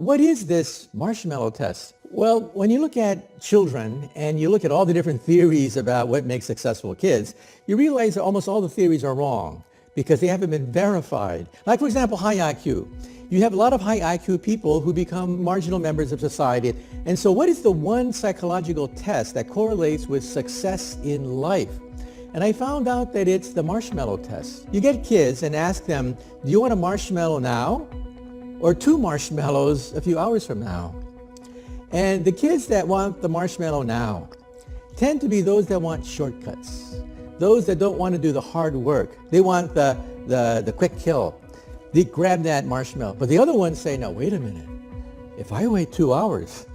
What is this marshmallow test? Well, when you look at children and you look at all the different theories about what makes successful kids, you realize that almost all the theories are wrong because they haven't been verified. Like, for example, high IQ. You have a lot of high IQ people who become marginal members of society. And so what is the one psychological test that correlates with success in life? And I found out that it's the marshmallow test. You get kids and ask them, do you want a marshmallow now or 2 marshmallows a few hours from now? And the kids that want the marshmallow now tend to be those that want shortcuts, those that don't want to do the hard work. They want the quick kill. They grab that marshmallow. But the other ones say, no, wait a minute. If I wait 2 hours,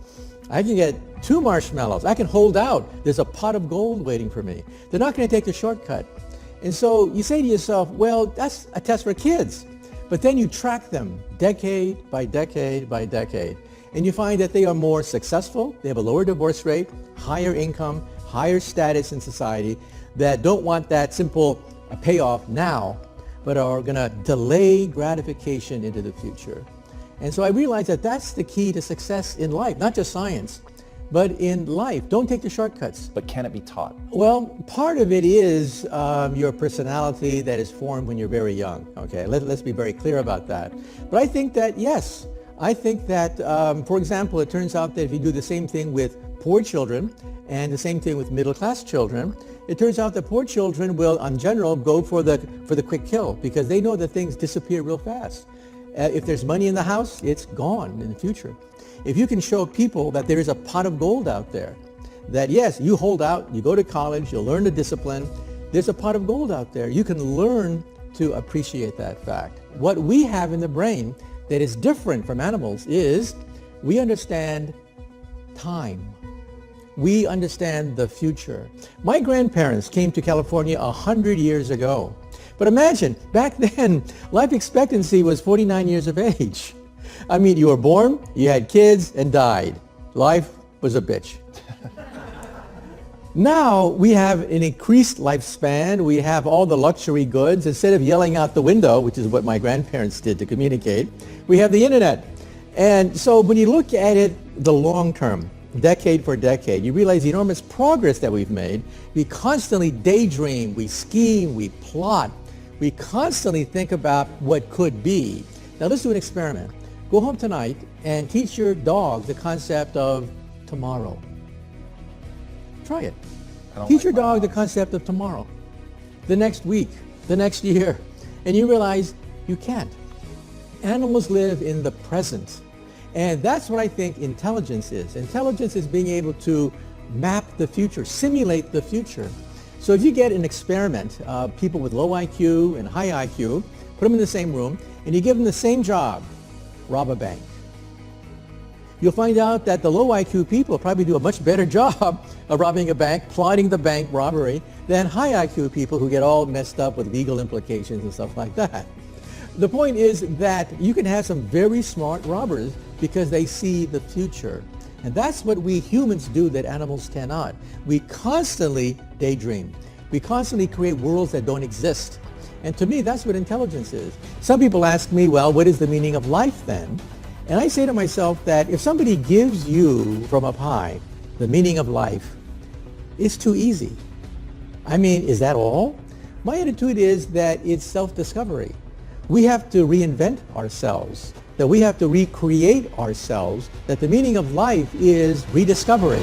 I can get 2 marshmallows. I can hold out. There's a pot of gold waiting for me. They're not going to take the shortcut. And so you say to yourself, well, that's a test for kids. But then you track them decade by decade by decade. And you find that they are more successful. They have a lower divorce rate, higher income, higher status in society, that don't want that simple payoff now, but are going to delay gratification into the future. And so I realized that that's the key to success in life, not just science, but in life. Don't take the shortcuts. But can it be taught? Well, part of it is your personality that is formed when you're very young. Okay, let's be very clear about that. But I think that, yes, I think that, for example, it turns out that if you do the same thing with poor children and the same thing with middle-class children, it turns out that poor children will, in general, go for the quick kill because they know that things disappear real fast. If there's money in the house, it's gone in the future. If you can show people that there is a pot of gold out there, that yes, you hold out, you go to college, you'll learn the discipline, there's a pot of gold out there. You can learn to appreciate that fact. What we have in the brain that is different from animals is we understand time. We understand the future. My grandparents came to California 100 years ago. But imagine, back then, life expectancy was 49 years of age. I mean, you were born, you had kids, and died. Life was a bitch. Now we have an increased lifespan. We have all the luxury goods. Instead of yelling out the window, which is what my grandparents did to communicate, we have the internet. And so when you look at it the long term, decade for decade, you realize the enormous progress that we've made. We constantly daydream, we scheme, we plot. We constantly think about what could be. Now let's do an experiment. Go home tonight and teach your dog the concept of tomorrow. Try it. Teach your dog the concept of tomorrow, the next week, the next year, and you realize you can't. Animals live in the present. And that's what I think intelligence is. Intelligence is being able to map the future, simulate the future. So if you get an experiment, people with low IQ and high IQ, put them in the same room, and you give them the same job, rob a bank. You'll find out that the low IQ people probably do a much better job of robbing a bank, plotting the bank robbery, than high IQ people who get all messed up with legal implications and stuff like that. The point is that you can have some very smart robbers because they see the future. And that's what we humans do that animals cannot. We constantly daydream. We constantly create worlds that don't exist. And to me, that's what intelligence is. Some people ask me, well, what is the meaning of life then? And I say to myself that if somebody gives you from up high the meaning of life, it's too easy. I mean, is that all? My attitude is that it's self-discovery. We have to reinvent ourselves, that we have to recreate ourselves, that the meaning of life is rediscovery.